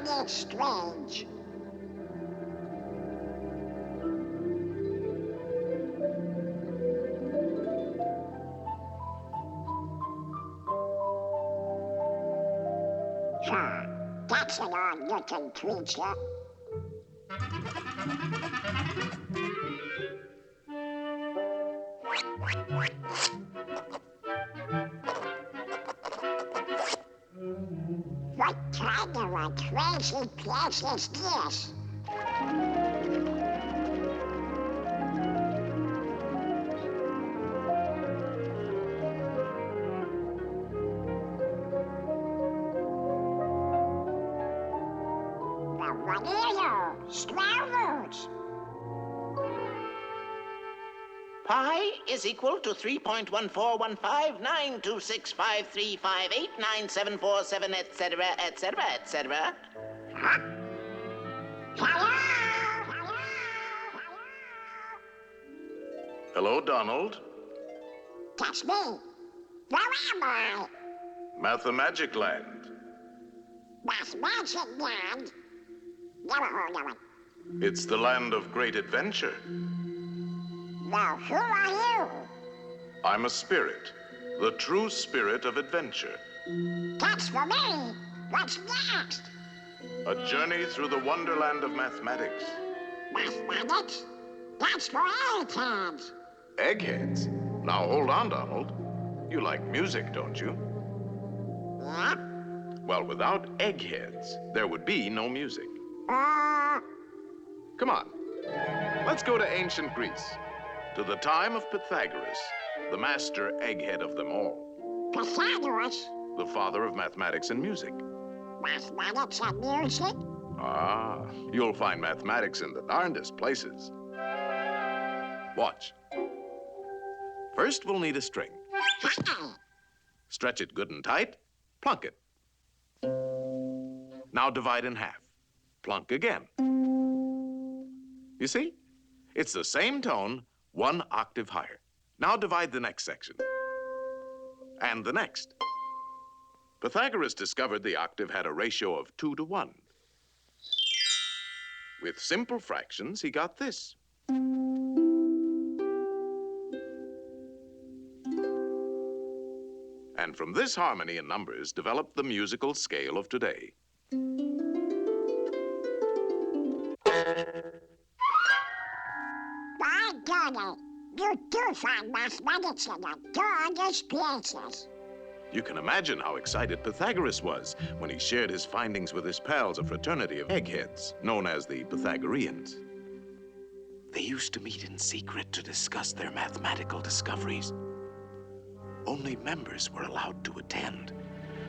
mighty strange. Sure, that's an odd-looking creature. What kind of a crazy place is this? Now what are you? Squirrels? Pi is equal to 3.141592653589747, etc., etc., etc. Huh? Hello? Hello, Donald. That's me. Where am I? Mathmagic Land. Mathmagic land? Never heard of it. It's the land of great adventure. Well, who are you? I'm a spirit, the true spirit of adventure. That's for me. What's next? A journey through the wonderland of mathematics. Mathematics? That's for eggheads. Eggheads? Now hold on, Donald. You like music, don't you? Yeah? Well, without eggheads, there would be no music. Come on. Let's go to ancient Greece, to the time of Pythagoras, the master egghead of them all. Pythagoras? The father of mathematics and music. Mathematics and music? Ah, you'll find mathematics in the darndest places. Watch. First, we'll need a string. Hey! Stretch it good and tight, plunk it. Now divide in half. Plunk again. You see? It's the same tone, one octave higher. Now divide the next section. And the next. Pythagoras discovered the octave had a ratio of 2 to 1. With simple fractions, he got this. And from this harmony in numbers developed the musical scale of today. By golly, you do find mathematics in the darndest places. You can imagine how excited Pythagoras was when he shared his findings with his pals, a fraternity of eggheads known as the Pythagoreans. They used to meet in secret to discuss their mathematical discoveries. Only members were allowed to attend.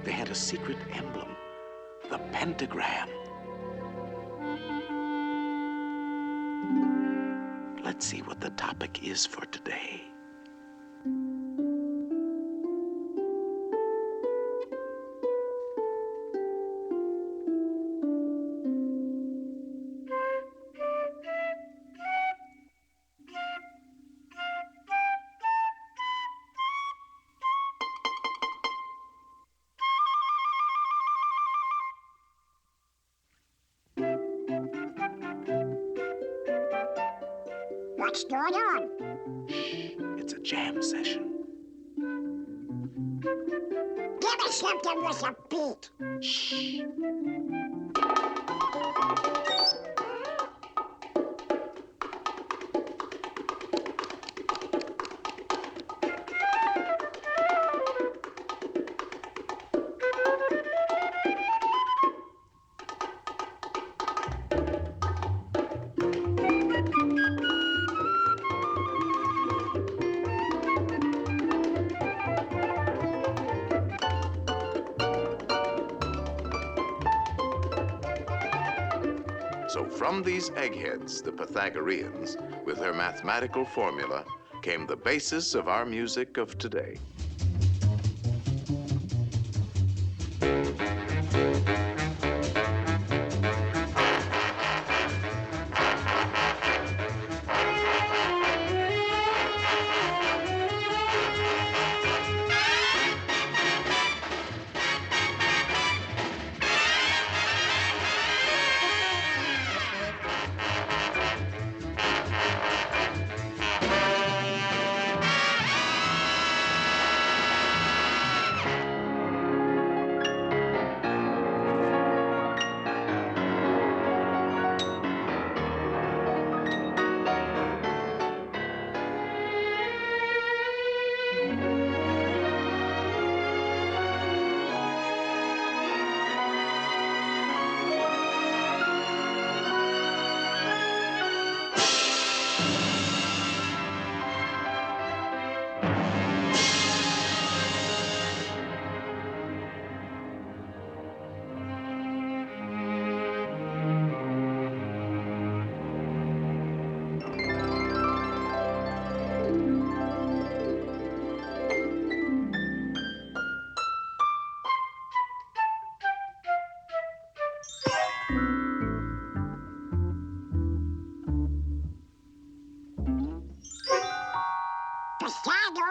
They had a secret emblem, the pentagram. Let's see what the topic is for today. What's going on? It's a jam session. Give me something with a beat. Shh. So from these eggheads, the Pythagoreans, with their mathematical formula, came the basis of our music of today.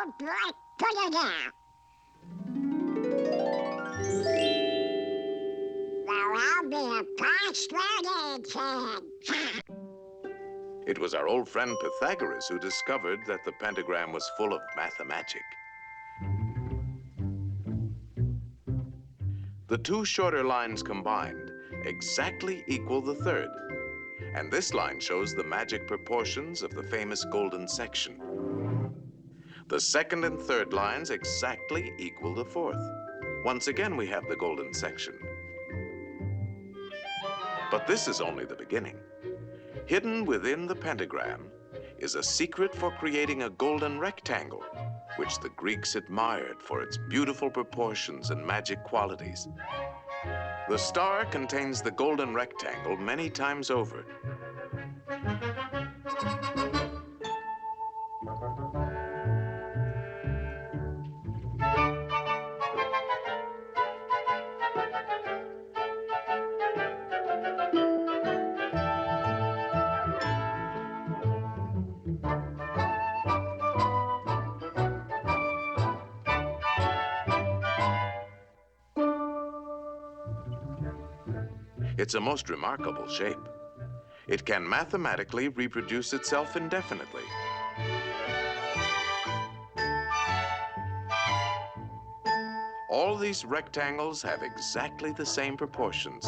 Oh, boy, put it down. Well, I'll be a persuaded kid. It was our old friend Pythagoras who discovered that the pentagram was full of mathmagic. The two shorter lines combined exactly equal the third. And this line shows the magic proportions of the famous golden section. The second and third lines exactly equal the fourth. Once again, we have the golden section. But this is only the beginning. Hidden within the pentagram is a secret for creating a golden rectangle, which the Greeks admired for its beautiful proportions and magic qualities. The star contains the golden rectangle many times over. It's a most remarkable shape. It can mathematically reproduce itself indefinitely. All these rectangles have exactly the same proportions.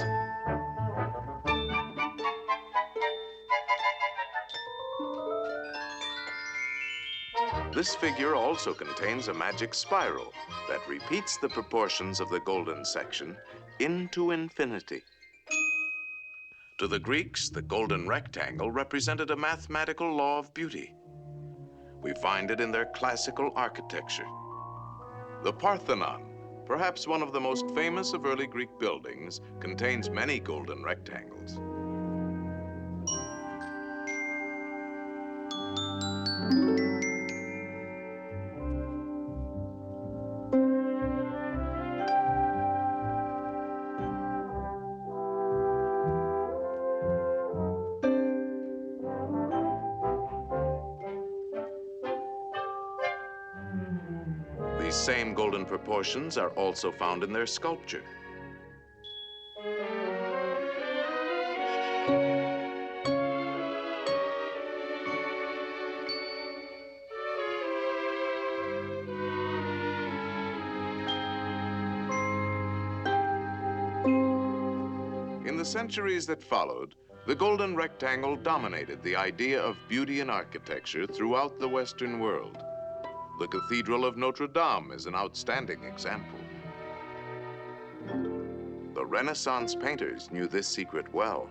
This figure also contains a magic spiral that repeats the proportions of the golden section into infinity. To the Greeks, the golden rectangle represented a mathematical law of beauty. We find it in their classical architecture. The Parthenon, perhaps one of the most famous of early Greek buildings, contains many golden rectangles. These same golden proportions are also found in their sculpture. In the centuries that followed, the golden rectangle dominated the idea of beauty in architecture throughout the Western world. The Cathedral of Notre Dame is an outstanding example. The Renaissance painters knew this secret well.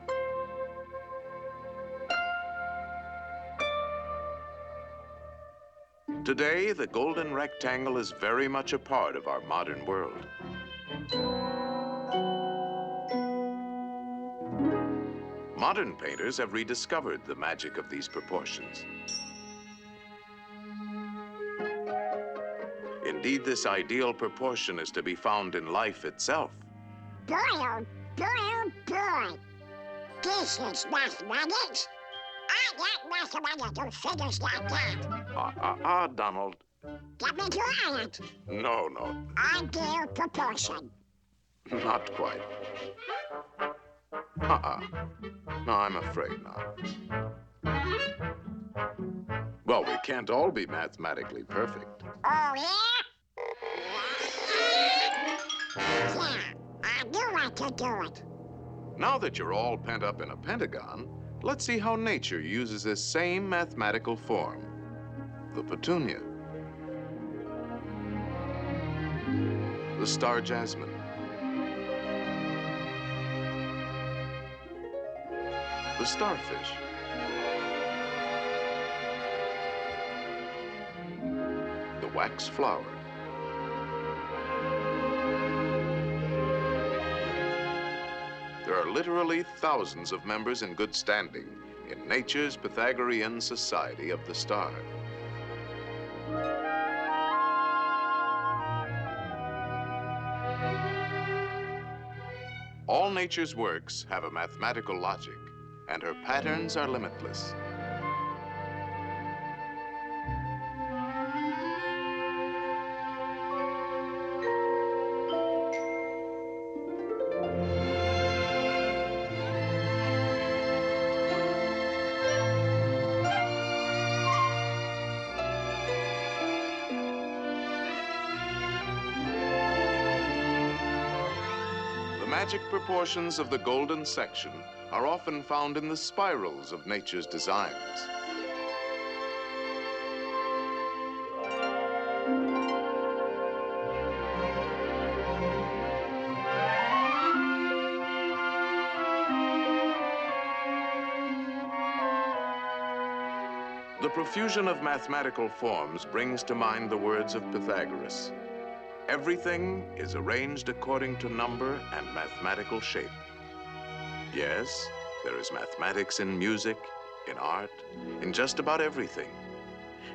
Today, the golden rectangle is very much a part of our modern world. Modern painters have rediscovered the magic of these proportions. Indeed, this ideal proportion is to be found in life itself. Boy, oh, boy, oh, boy. This is mathematics. I got mathematical figures like that. Donald. Get me to it. No, Ideal proportion. not quite. No, I'm afraid not. Well, we can't all be mathematically perfect. Oh, yeah? Yeah, I knew I could do it. Now that you're all pent up in a pentagon, let's see how nature uses this same mathematical form, the petunia, the star jasmine, the starfish, the wax flower, there are literally thousands of members in good standing in nature's Pythagorean Society of the Star. All nature's works have a mathematical logic, and her patterns are limitless. magic proportions of the golden section are often found in the spirals of nature's designs. The profusion of mathematical forms brings to mind the words of Pythagoras. Everything is arranged according to number and mathematical shape. Yes, there is mathematics in music, in art, in just about everything.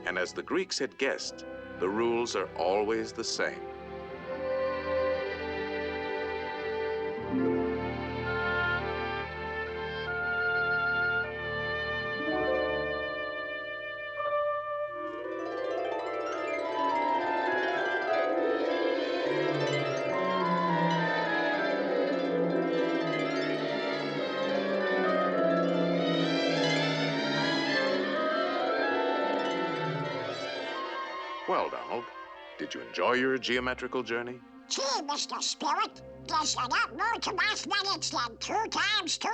And as the Greeks had guessed, the rules are always the same. Well, Donald, did you enjoy your geometrical journey? Gee, Mr. Spirit, there's a lot more to mathematics than 2 times 2.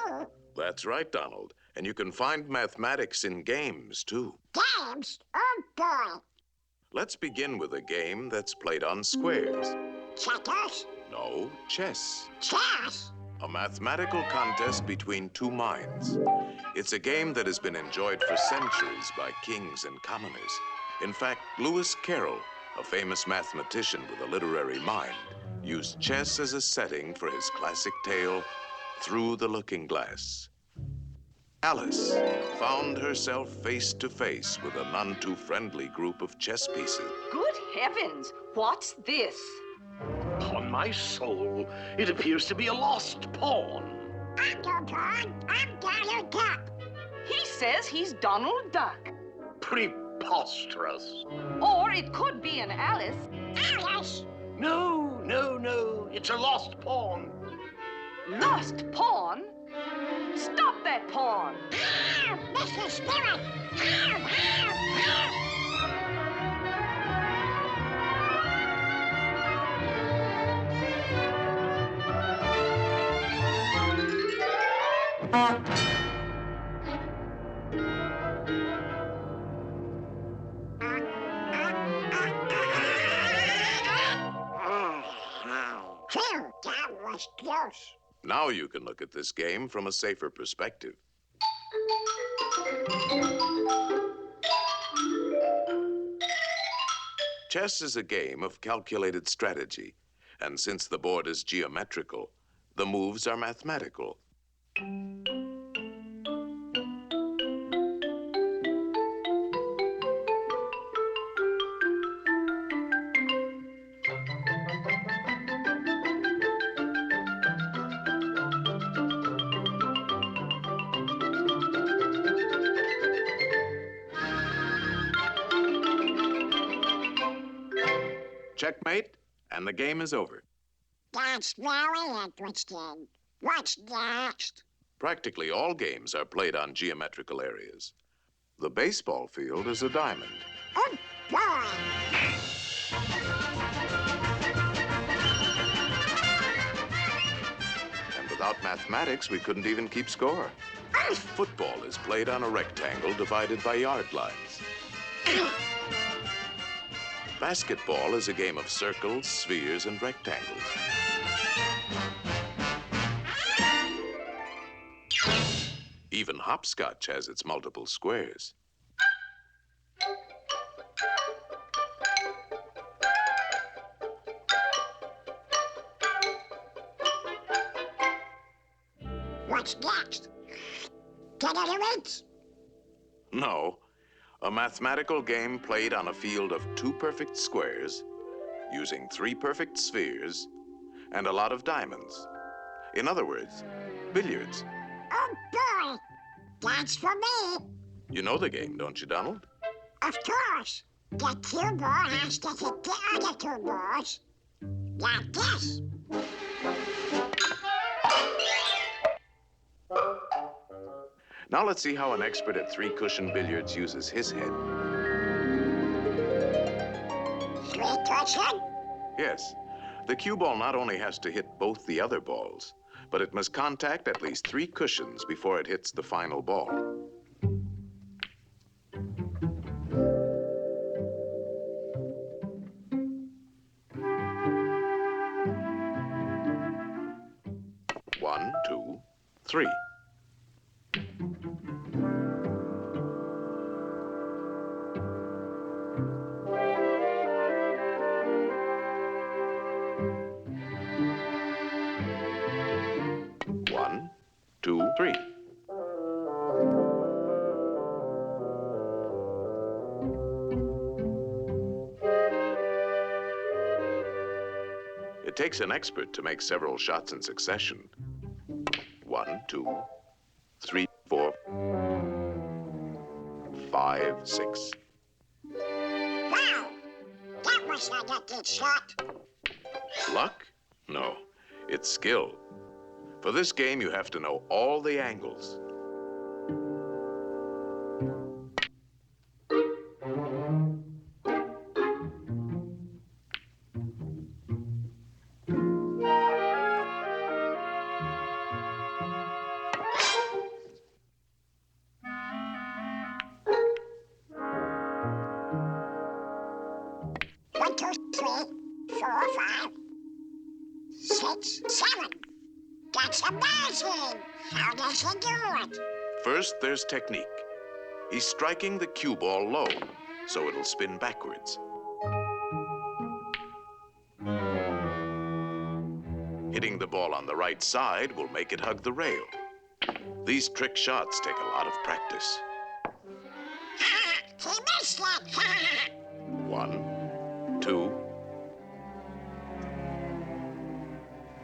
That's right, Donald. And you can find mathematics in games, too. Games? Oh, boy. Let's begin with a game that's played on squares. Checkers? No, chess. Chess? A mathematical contest between two minds. It's a game that has been enjoyed for centuries by kings and commoners. In fact, Lewis Carroll, a famous mathematician with a literary mind, used chess as a setting for his classic tale, Through the Looking Glass. Alice found herself face to face with a none too friendly group of chess pieces. Good heavens, what's this? Upon my soul, it appears to be a lost pawn. I'm no pawn. I'm Donald Duck. He says he's Donald Duck. Preposterous. Or it could be an Alice. Alice? No, no, no. It's a lost pawn. Lost pawn? Stop that pawn! Ow, Mr. Spirit! Ow, ow, ow. Phew, that was close. Now you can look at this game from a safer perspective. Chess is a game of calculated strategy, and since the board is geometrical, the moves are mathematical. Checkmate, and the game is over. That's very interesting. What's next? Practically all games are played on geometrical areas. The baseball field is a diamond. Oh, boy. And without mathematics, we couldn't even keep score. Football is played on a rectangle divided by yard lines. Basketball is a game of circles, spheres, and rectangles. Even hopscotch has its multiple squares. What's next? Tournaments? No, a mathematical game played on a field of 2 perfect squares, using 3 perfect spheres, and a lot of diamonds. In other words, billiards. Oh, boy. That's for me. You know the game, don't you, Donald? Of course. The cue ball has to hit the other 2 balls. Like this. Now let's see how an expert at 3-cushion billiards uses his head. 3 cushion? Yes, The cue ball not only has to hit both the other balls, but it must contact at least 3 cushions before it hits the final ball. One, two, three. One, two, three. It takes an expert to make several shots in succession. 1, 2, 3, 4, 5, 6. Wow! That was a lucky shot. Luck? No, it's skill. For this game, you have to know all the angles. One, two, three, 4, 5, 6, 7. That's amazing! How does he do it? First, there's technique. He's striking the cue ball low, so it'll spin backwards. Hitting the ball on the right side will make it hug the rail. These trick shots take a lot of practice. He missed it! 1, 2,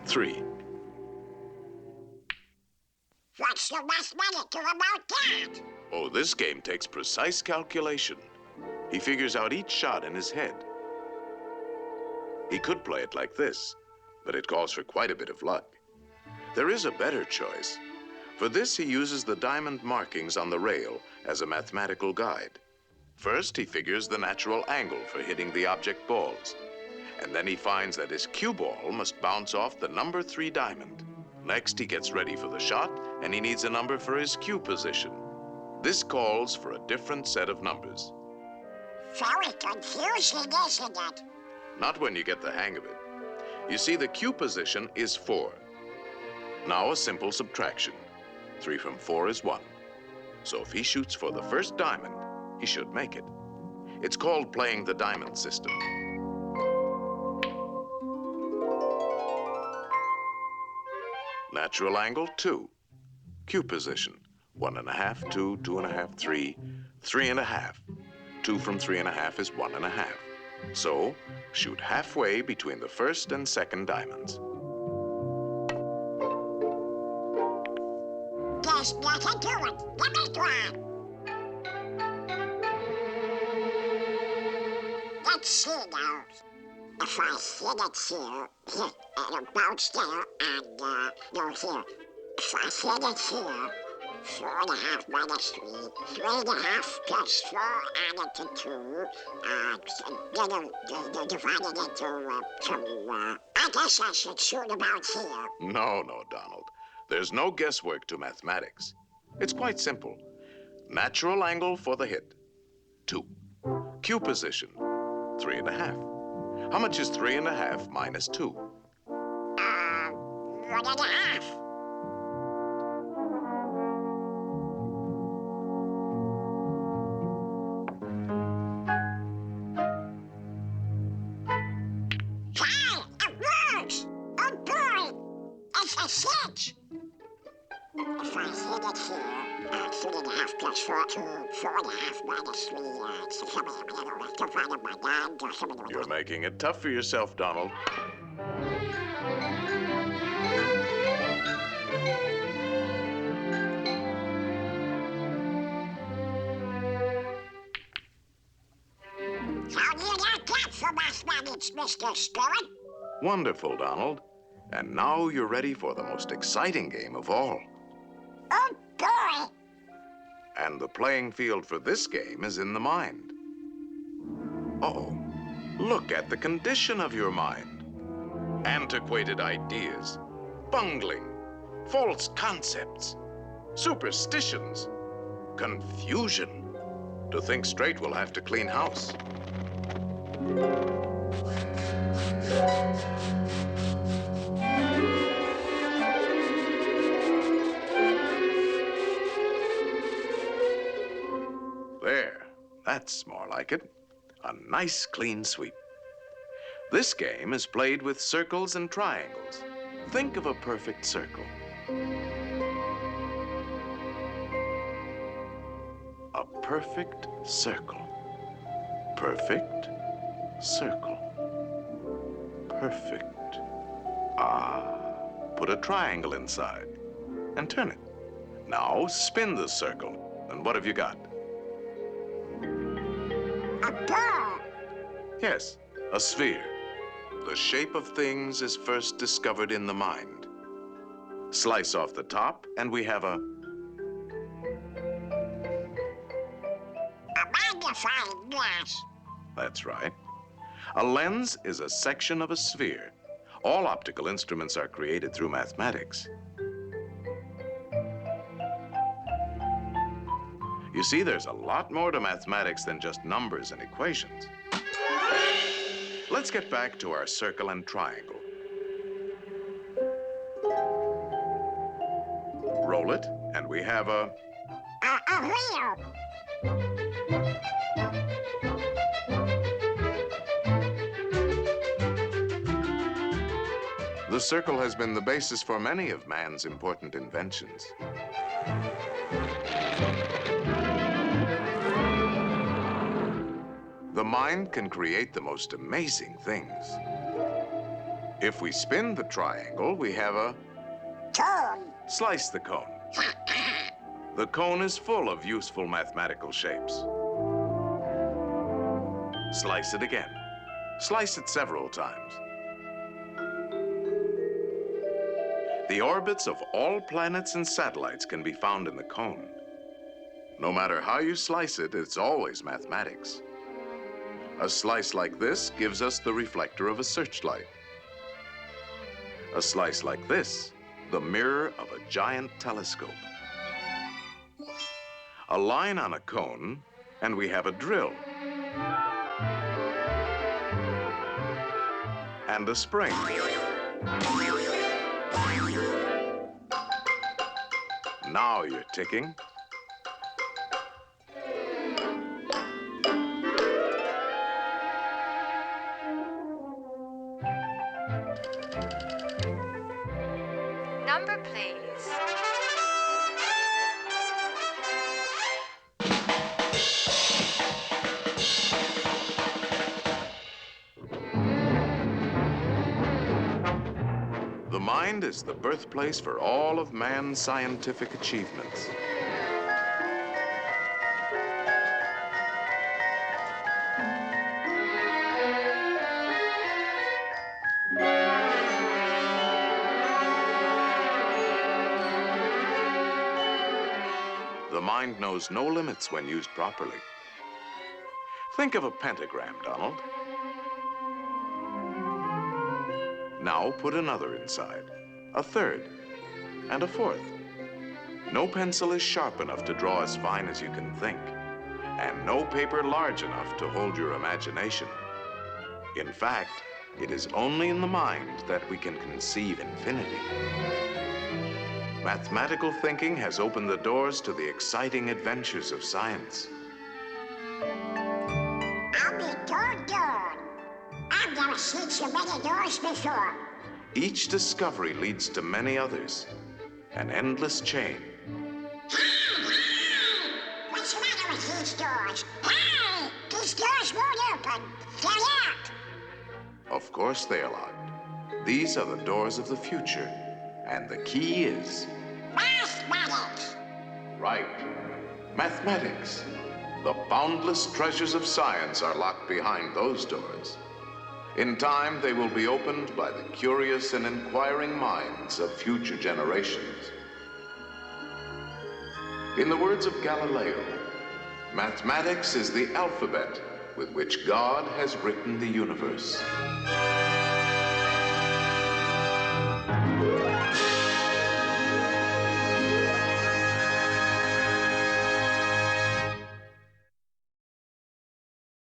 3. What's the mathematic do about that? Oh, this game takes precise calculation. He figures out each shot in his head. He could play it like this, but it calls for quite a bit of luck. There is a better choice. For this, he uses the diamond markings on the rail as a mathematical guide. First, he figures the natural angle for hitting the object balls. And then he finds that his cue ball must bounce off the number 3 diamond. Next, he gets ready for the shot, and he needs a number for his cue position. This calls for a different set of numbers. Very confusing, isn't it? Not when you get the hang of it. You see, the cue position is 4. Now a simple subtraction. 3 from 4 is 1. So if he shoots for the first diamond, he should make it. It's called playing the diamond system. Natural angle, 2. Cue position, 1.5, 2, 2.5, 3, 3.5. 2 from 3.5 is 1.5. So, shoot halfway between the first and second diamonds. There's nothing to it. Let me try. Let's see now. If I hit it here, it'll bounce there and, no, here. If I hit it here, 4.5 minus 3, 3.5 plus 4 added to 2, divided into 2. I guess I should shoot about here. No, Donald. There's no guesswork to mathematics. It's quite simple. Natural angle for the hit, 2. Cue position, 3.5. How much is 3.5 minus 2? 1.5. Hey, it works! Oh boy! It's a 6! If I hit it here, 3.5 plus 4, 2, 4.5 minus 3, divided by 9, You're making it tough for yourself, Donald. How do you like that for mathematics, Mr. Spirit? Wonderful, Donald. And now you're ready for the most exciting game of all. Oh boy! And the playing field for this game is in the mind. Uh-oh. Look at the condition of your mind. Antiquated ideas, bungling, false concepts, superstitions, confusion. To think straight, we'll have to clean house. There, that's more like it. A nice clean sweep. This game is played with circles and triangles. Think of a perfect circle. A perfect circle. Perfect circle. Perfect. Ah, put a triangle inside and turn it. Now spin the circle. And what have you got? A ball. Yes, a sphere. The shape of things is first discovered in the mind. Slice off the top, and we have a magnifying glass. That's right. A lens is a section of a sphere. All optical instruments are created through mathematics. You see, there's a lot more to mathematics than just numbers and equations. Let's get back to our circle and triangle. Roll it, and we have a wheel. The circle has been the basis for many of man's important inventions. The mind can create the most amazing things. If we spin the triangle, we have a Cone. slice the cone. The cone is full of useful mathematical shapes. Slice it again. Slice it several times. The orbits of all planets and satellites can be found in the cone. No matter how you slice it, it's always mathematics. A slice like this gives us the reflector of a searchlight. A slice like this, the mirror of a giant telescope. A line on a cone, and we have a drill. And a spring. Now you're ticking. Number, please. The mind is the birthplace for all of man's scientific achievements. The mind knows no limits when used properly. Think of a pentagram, Donald. Now put another inside, a third, and a fourth. No pencil is sharp enough to draw as fine as you can think, and no paper large enough to hold your imagination. In fact, it is only in the mind that we can conceive infinity. Mathematical thinking has opened the doors to the exciting adventures of science. I'll be doggone. I've never seen so many doors before. Each discovery leads to many others, an endless chain. What's the matter with these doors? Hey! These doors won't open. They're locked. Of course they are locked. These are the doors of the future, and the key is... Mathematics. Right. Mathematics. The boundless treasures of science are locked behind those doors. In time, they will be opened by the curious and inquiring minds of future generations. In the words of Galileo, mathematics is the alphabet with which God has written the universe.